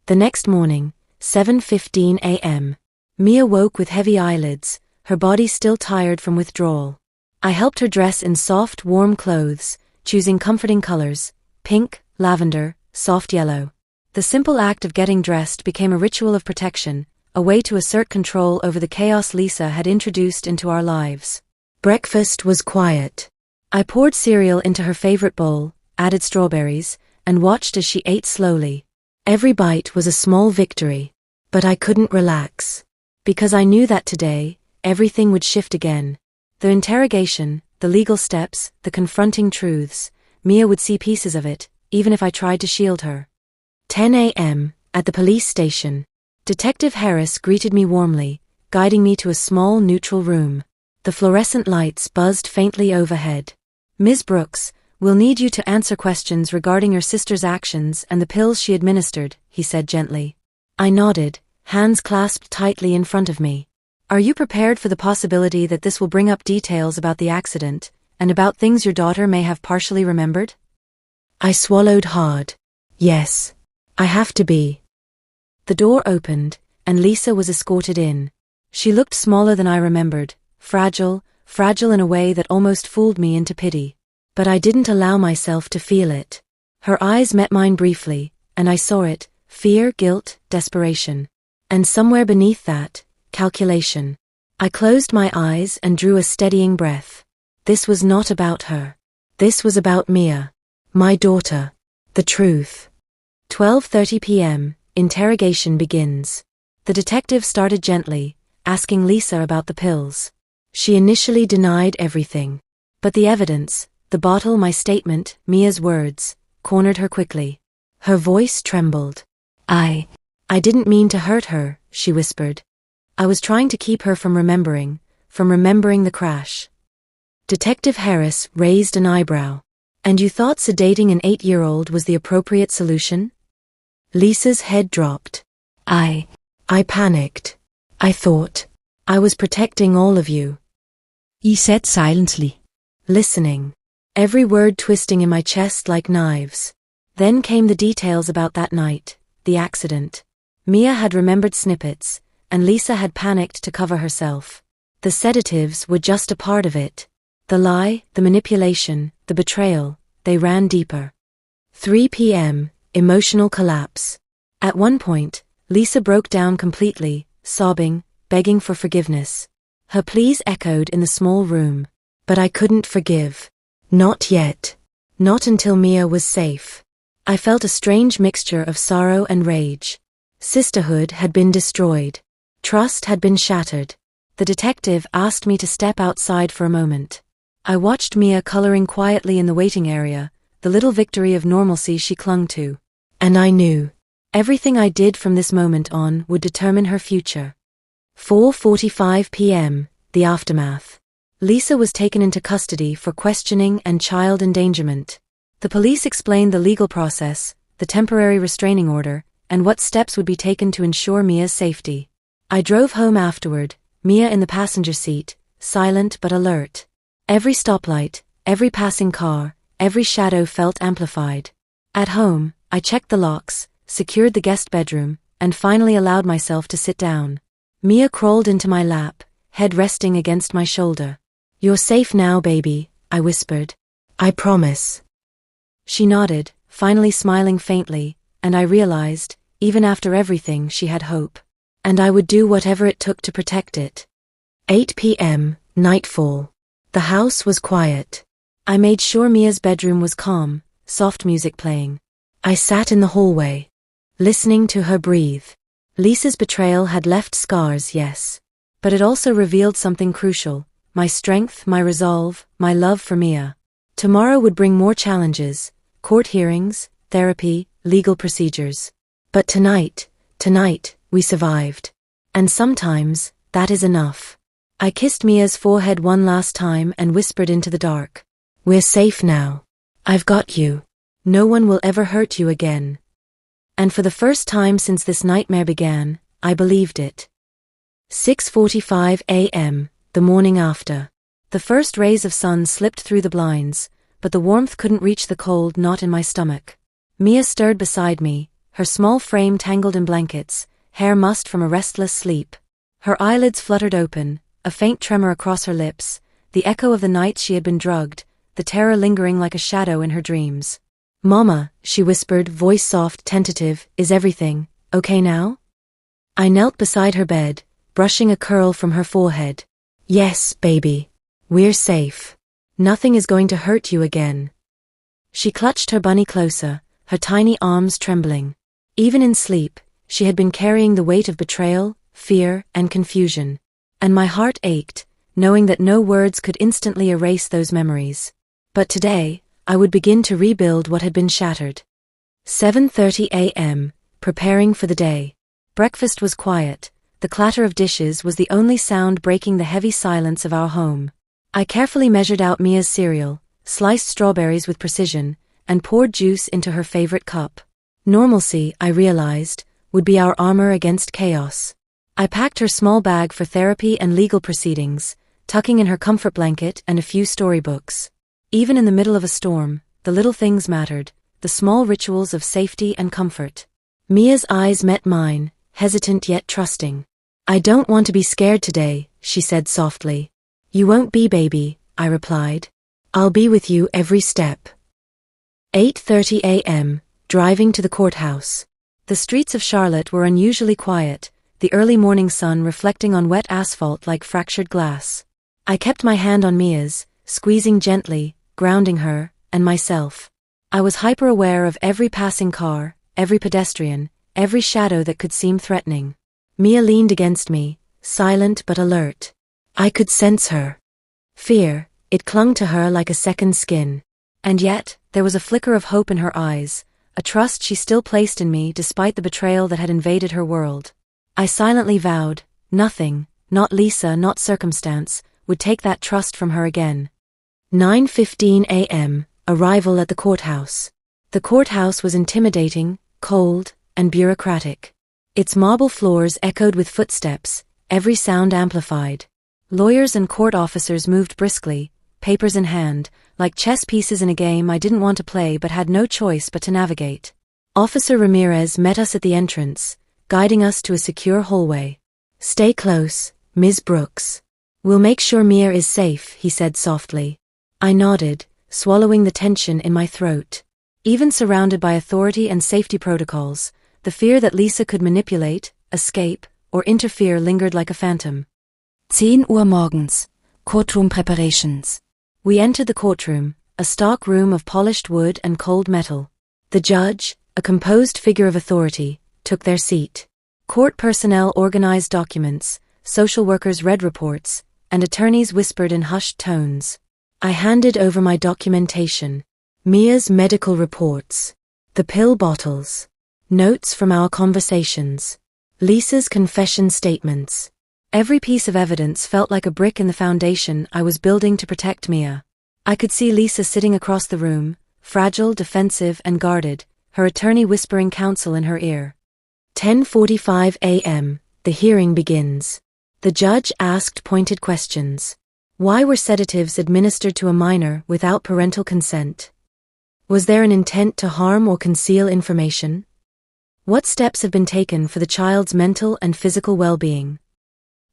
The next morning, 7:15 a.m. Mia woke with heavy eyelids, her body still tired from withdrawal. I helped her dress in soft, warm clothes, choosing comforting colors: pink, lavender, soft yellow. The simple act of getting dressed became a ritual of protection, a way to assert control over the chaos Lisa had introduced into our lives. Breakfast was quiet. I poured cereal into her favorite bowl, added strawberries, and watched as she ate slowly. Every bite was a small victory. But I couldn't relax. Because I knew that today, everything would shift again. The interrogation, the legal steps, the confronting truths. Mia would see pieces of it, even if I tried to shield her. 10 a.m., at the police station. Detective Harris greeted me warmly, guiding me to a small neutral room. The fluorescent lights buzzed faintly overhead. "Ms. Brooks, we'll need you to answer questions regarding your sister's actions and the pills she administered," he said gently. I nodded, hands clasped tightly in front of me. "Are you prepared for the possibility that this will bring up details about the accident, and about things your daughter may have partially remembered?" I swallowed hard. Yes. I have to be. The door opened, and Lisa was escorted in. She looked smaller than I remembered, fragile in a way that almost fooled me into pity. But I didn't allow myself to feel it. Her eyes met mine briefly, and I saw it: fear, guilt, desperation. And somewhere beneath that, calculation. I closed my eyes and drew a steadying breath. This was not about her. This was about Mia. My daughter. The truth. 12:30 p.m., interrogation begins. The detective started gently, asking Lisa about the pills. She initially denied everything. But the evidence, the bottle, my statement, Mia's words, cornered her quickly. Her voice trembled. I didn't mean to hurt her," she whispered. "I was trying to keep her from remembering the crash." Detective Harris raised an eyebrow. "And you thought sedating an 8-year-old was the appropriate solution?" Lisa's head dropped. I panicked. I thought I was protecting all of you. He said silently. Listening. Every word twisting in my chest like knives. Then came the details about that night, the accident. Mia had remembered snippets, and Lisa had panicked to cover herself. The sedatives were just a part of it. The lie, the manipulation, the betrayal, they ran deeper. 3 p.m., emotional collapse. At one point, Lisa broke down completely, sobbing, begging for forgiveness. Her pleas echoed in the small room. But I couldn't forgive. Not yet. Not until Mia was safe. I felt a strange mixture of sorrow and rage. Sisterhood had been destroyed. Trust had been shattered. The detective asked me to step outside for a moment. I watched Mia coloring quietly in the waiting area, the little victory of normalcy she clung to. And I knew. Everything I did from this moment on would determine her future. 4:45 p.m., the aftermath. Lisa was taken into custody for questioning and child endangerment. The police explained the legal process, the temporary restraining order, and what steps would be taken to ensure Mia's safety. I drove home afterward, Mia in the passenger seat, silent but alert. Every stoplight, every passing car, every shadow felt amplified. At home, I checked the locks, secured the guest bedroom, and finally allowed myself to sit down. Mia crawled into my lap, head resting against my shoulder. "You're safe now, baby," I whispered. "I promise." She nodded, finally smiling faintly, and I realized, even after everything, she had hope. And I would do whatever it took to protect it. 8 p.m., nightfall. The house was quiet. I made sure Mia's bedroom was calm, soft music playing. I sat in the hallway, listening to her breathe. Lisa's betrayal had left scars, yes. But it also revealed something crucial. My strength, my resolve, my love for Mia. Tomorrow would bring more challenges, court hearings, therapy, legal procedures. But tonight, we survived. And sometimes, that is enough. I kissed Mia's forehead one last time and whispered into the dark. "We're safe now. I've got you. No one will ever hurt you again." And for the first time since this nightmare began, I believed it. 6:45 a.m., the morning after. The first rays of sun slipped through the blinds, but the warmth couldn't reach the cold knot in my stomach. Mia stirred beside me, her small frame tangled in blankets, hair mussed from a restless sleep. Her eyelids fluttered open, a faint tremor across her lips, the echo of the nights she had been drugged, the terror lingering like a shadow in her dreams. "Mama," she whispered, voice soft, tentative, "is everything okay now?" I knelt beside her bed, brushing a curl from her forehead. "Yes, baby. We're safe. Nothing is going to hurt you again." She clutched her bunny closer, her tiny arms trembling. Even in sleep, she had been carrying the weight of betrayal, fear, and confusion. And my heart ached, knowing that no words could instantly erase those memories. But today, I would begin to rebuild what had been shattered. 7:30 a.m., preparing for the day. Breakfast was quiet. The clatter of dishes was the only sound breaking the heavy silence of our home. I carefully measured out Mia's cereal, sliced strawberries with precision, and poured juice into her favorite cup. Normalcy, I realized, would be our armor against chaos. I packed her small bag for therapy and legal proceedings, tucking in her comfort blanket and a few storybooks. Even in the middle of a storm, the little things mattered, the small rituals of safety and comfort. Mia's eyes met mine, hesitant yet trusting. "I don't want to be scared today," she said softly. "You won't be, baby," I replied. "I'll be with you every step." 8:30 a.m., driving to the courthouse. The streets of Charlotte were unusually quiet, the early morning sun reflecting on wet asphalt like fractured glass. I kept my hand on Mia's, squeezing gently, grounding her, and myself. I was hyper-aware of every passing car, every pedestrian, every shadow that could seem threatening. Mia leaned against me, silent but alert. I could sense her fear, it clung to her like a second skin. And yet, there was a flicker of hope in her eyes, a trust she still placed in me despite the betrayal that had invaded her world. I silently vowed, nothing, not Lisa, not circumstance, would take that trust from her again. 9:15 a.m., arrival at the courthouse. The courthouse was intimidating, cold, and bureaucratic. Its marble floors echoed with footsteps, every sound amplified. Lawyers and court officers moved briskly, papers in hand, like chess pieces in a game I didn't want to play but had no choice but to navigate. Officer Ramirez met us at the entrance, guiding us to a secure hallway. "Stay close, Ms. Brooks. We'll make sure Mia is safe," he said softly. I nodded, swallowing the tension in my throat. Even surrounded by authority and safety protocols, the fear that Lisa could manipulate, escape, or interfere lingered like a phantom. 10 Uhr morgens. Courtroom preparations. We entered the courtroom, a stock room of polished wood and cold metal. The judge, a composed figure of authority, took their seat. Court personnel organized documents, social workers read reports, and attorneys whispered in hushed tones. I handed over my documentation. Mia's medical reports. The pill bottles. Notes from our conversations. Lisa's confession statements. Every piece of evidence felt like a brick in the foundation I was building to protect Mia. I could see Lisa sitting across the room, fragile, defensive, and guarded, her attorney whispering counsel in her ear. 10:45 a.m., the hearing begins. The judge asked pointed questions. Why were sedatives administered to a minor without parental consent? Was there an intent to harm or conceal information? What steps have been taken for the child's mental and physical well-being?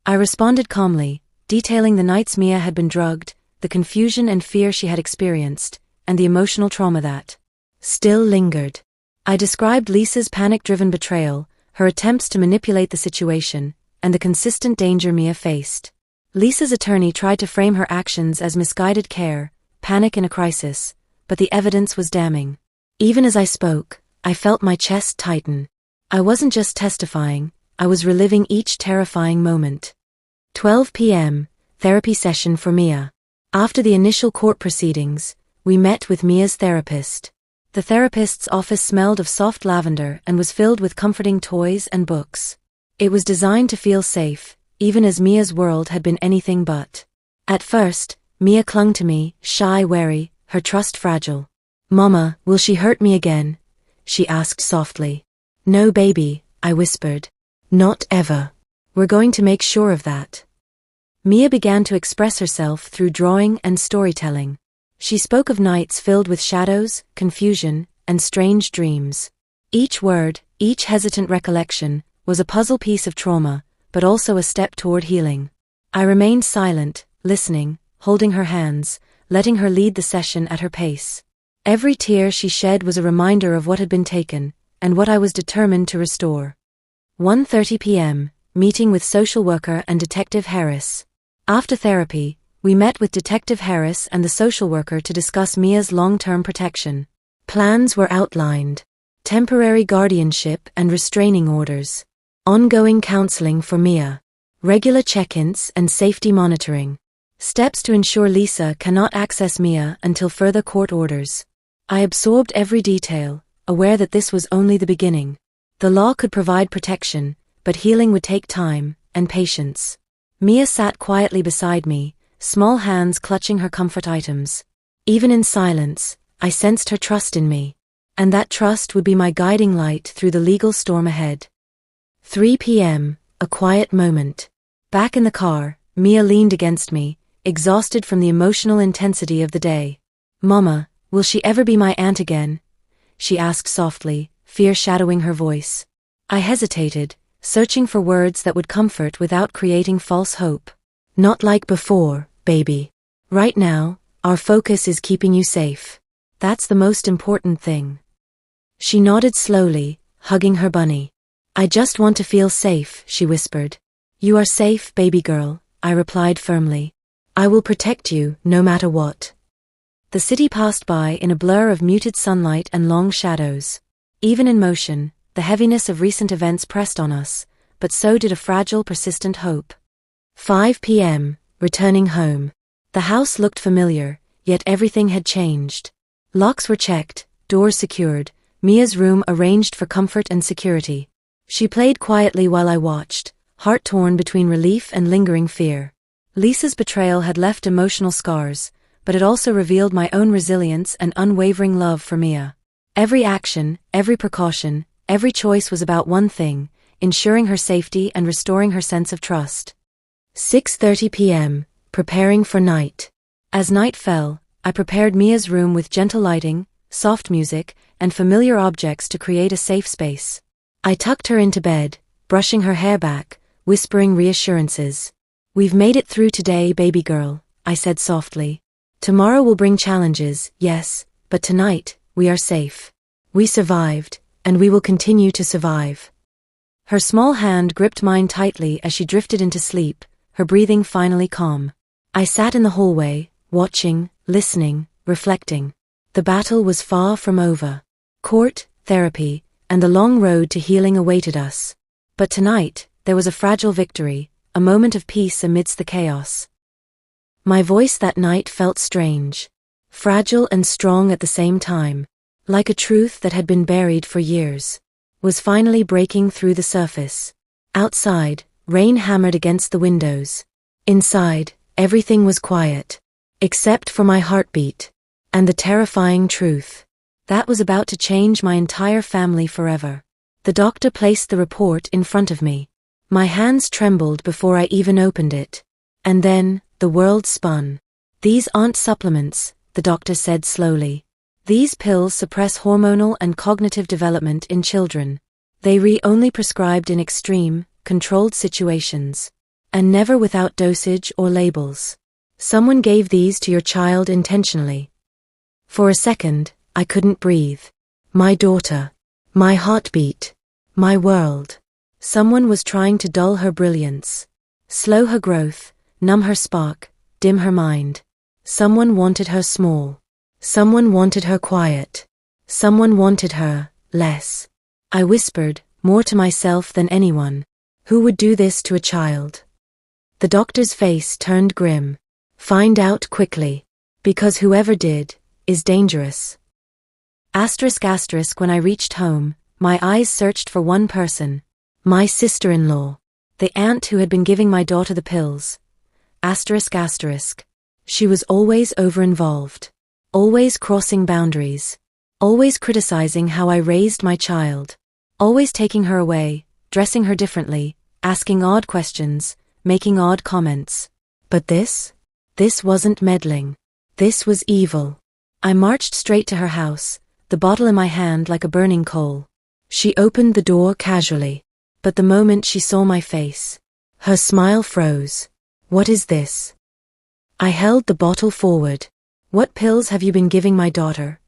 I responded calmly, detailing the nights Mia had been drugged, the confusion and fear she had experienced, and the emotional trauma that still lingered. I described Lisa's panic-driven betrayal, her attempts to manipulate the situation, and the consistent danger Mia faced. Lisa's attorney tried to frame her actions as misguided care, panic in a crisis, but the evidence was damning. Even as I spoke, I felt my chest tighten. I wasn't just testifying, I was reliving each terrifying moment. 12 p.m., therapy session for Mia. After the initial court proceedings, we met with Mia's therapist. The therapist's office smelled of soft lavender and was filled with comforting toys and books. It was designed to feel safe, even as Mia's world had been anything but. At first, Mia clung to me, shy, wary, her trust fragile. "Mama, will she hurt me again?" she asked softly. "No, baby," I whispered. "Not ever. We're going to make sure of that." Mia began to express herself through drawing and storytelling. She spoke of nights filled with shadows, confusion, and strange dreams. Each word, each hesitant recollection, was a puzzle piece of trauma, but also a step toward healing. I remained silent, listening, holding her hands, letting her lead the session at her pace. Every tear she shed was a reminder of what had been taken, and what I was determined to restore. 1:30 p.m., meeting with social worker and Detective Harris. After therapy, we met with Detective Harris and the social worker to discuss Mia's long-term protection. Plans were outlined. Temporary guardianship and restraining orders. Ongoing counseling for Mia. Regular check-ins and safety monitoring. Steps to ensure Lisa cannot access Mia until further court orders. I absorbed every detail, aware that this was only the beginning. The law could provide protection, but healing would take time and patience. Mia sat quietly beside me, small hands clutching her comfort items. Even in silence, I sensed her trust in me. And that trust would be my guiding light through the legal storm ahead. 3 p.m., a quiet moment. Back in the car, Mia leaned against me, exhausted from the emotional intensity of the day. "Mama, will she ever be my aunt again?" she asked softly, fear shadowing her voice. I hesitated, searching for words that would comfort without creating false hope. "Not like before, baby. Right now, our focus is keeping you safe. That's the most important thing." She nodded slowly, hugging her bunny. "I just want to feel safe," she whispered. "You are safe, baby girl," I replied firmly. "I will protect you, no matter what." The city passed by in a blur of muted sunlight and long shadows. Even in motion, the heaviness of recent events pressed on us, but so did a fragile, persistent hope. 5 p.m., returning home. The house looked familiar, yet everything had changed. Locks were checked, doors secured, Mia's room arranged for comfort and security. She played quietly while I watched, heart torn between relief and lingering fear. Lisa's betrayal had left emotional scars, but it also revealed my own resilience and unwavering love for Mia. Every action, every precaution, every choice was about one thing: ensuring her safety and restoring her sense of trust. 6:30 p.m., preparing for night. As night fell, I prepared Mia's room with gentle lighting, soft music, and familiar objects to create a safe space. I tucked her into bed, brushing her hair back, whispering reassurances. "We've made it through today, baby girl," I said softly. "Tomorrow will bring challenges, yes, but tonight, we are safe. We survived, and we will continue to survive." Her small hand gripped mine tightly as she drifted into sleep, her breathing finally calm. I sat in the hallway, watching, listening, reflecting. The battle was far from over. Court, therapy, and the long road to healing awaited us. But tonight, there was a fragile victory, a moment of peace amidst the chaos. My voice that night felt strange. Fragile and strong at the same time. Like a truth that had been buried for years. Was finally breaking through the surface. Outside, rain hammered against the windows. Inside, everything was quiet. Except for my heartbeat. And the terrifying truth. That was about to change my entire family forever. The doctor placed the report in front of me. My hands trembled before I even opened it. And then, the world spun. "These aren't supplements," the doctor said slowly. "These pills suppress hormonal and cognitive development in children. They are only prescribed in extreme, controlled situations. And never without dosage or labels. Someone gave these to your child intentionally." For a second, I couldn't breathe. My daughter. My heartbeat. My world. Someone was trying to dull her brilliance. Slow her growth, numb her spark, dim her mind. Someone wanted her small. Someone wanted her quiet. Someone wanted her less. I whispered, more to myself than anyone. Who would do this to a child? The doctor's face turned grim. "Find out quickly. Because whoever did, is dangerous." When I reached home, my eyes searched for one person. My sister-in-law. The aunt who had been giving my daughter the pills. She was always over-involved. Always crossing boundaries. Always criticizing how I raised my child. Always taking her away, dressing her differently, asking odd questions, making odd comments. But this wasn't meddling. This was evil. I marched straight to her house, the bottle in my hand like a burning coal. She opened the door casually. But the moment she saw my face, her smile froze. "What is this?" I held the bottle forward. "What pills have you been giving my daughter?"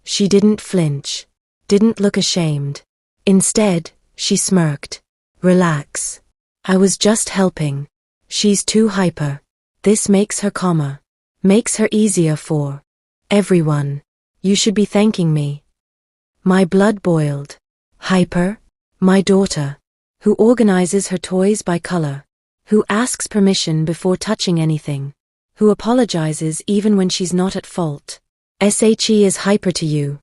She didn't flinch. Didn't look ashamed. Instead, she smirked. "Relax. I was just helping. She's too hyper. This makes her calmer. Makes her easier for everyone. You should be thanking me." My blood boiled. Hyper? My daughter. Who organizes her toys by color. Who asks permission before touching anything. Who apologizes even when she's not at fault. "She is hyper to you."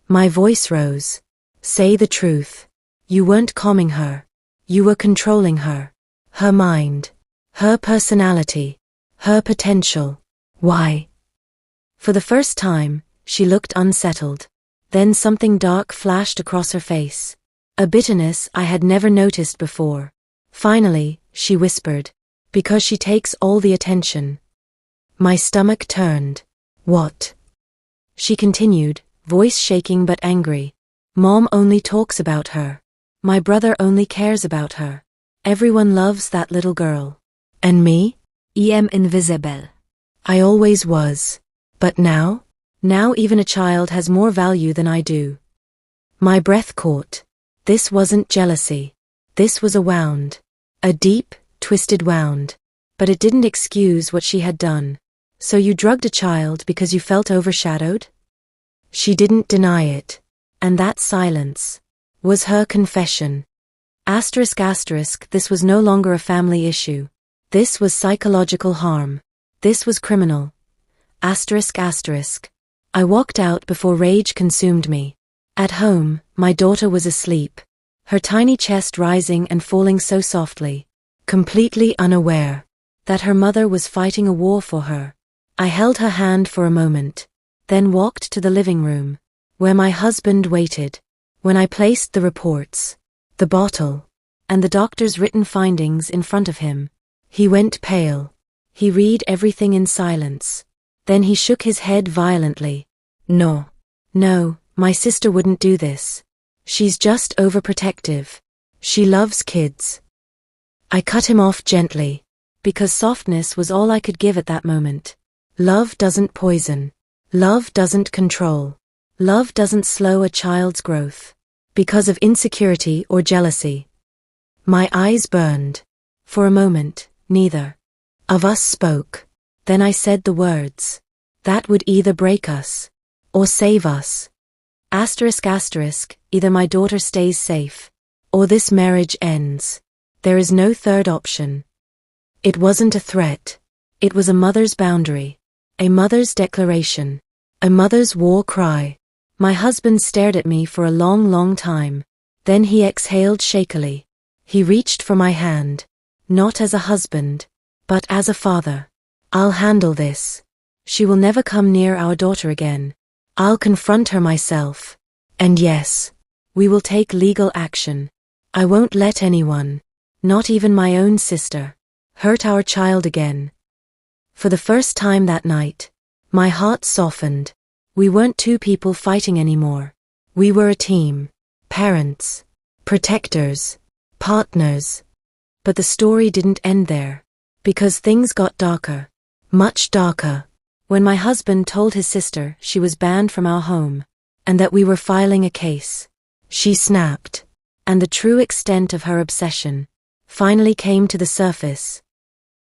My voice rose. "Say the truth. You weren't calming her. You were controlling her. Her mind. Her personality. Her potential. Why?" For the first time, she looked unsettled. Then something dark flashed across her face. A bitterness I had never noticed before. Finally, she whispered. "Because she takes all the attention." My stomach turned. "What?" She continued, voice shaking but angry. "Mom only talks about her. My brother only cares about her. Everyone loves that little girl. And me? I am invisible. I always was. But now? Now even a child has more value than I do." My breath caught. This wasn't jealousy. This was a wound. A deep, twisted wound. But it didn't excuse what she had done. "So you drugged a child because you felt overshadowed?" She didn't deny it. And that silence was her confession. This was no longer a family issue. This was psychological harm. This was criminal. I walked out before rage consumed me. At home, my daughter was asleep. Her tiny chest rising and falling so softly. Completely unaware that her mother was fighting a war for her. I held her hand for a moment. Then walked to the living room, where my husband waited. When I placed the reports, the bottle, and the doctor's written findings in front of him. He went pale. He read everything in silence. Then he shook his head violently. No, my sister wouldn't do this. She's just overprotective. She loves kids. I cut him off gently, because softness was all I could give at that moment. Love doesn't poison. Love doesn't control. Love doesn't slow a child's growth because of insecurity or jealousy. My eyes burned. For a moment, neither of us spoke. Then I said the words that would either break us or save us. ***, either my daughter stays safe or this marriage ends. There is no third option. It wasn't a threat. It was a mother's boundary, a mother's declaration, a mother's war cry. My husband stared at me for a long time. Then he exhaled shakily. He reached for my hand, not as a husband, but as a father. I'll handle this. She will never come near our daughter again. I'll confront her myself. And yes, we will take legal action. I won't let anyone, not even my own sister, hurt our child again. For the first time that night, my heart softened. We weren't two people fighting anymore. We were a team. Parents, protectors, partners. But the story didn't end there, because things got darker, much darker. When my husband told his sister she was banned from our home, and that we were filing a case, she snapped, and the true extent of her obsession finally came to the surface.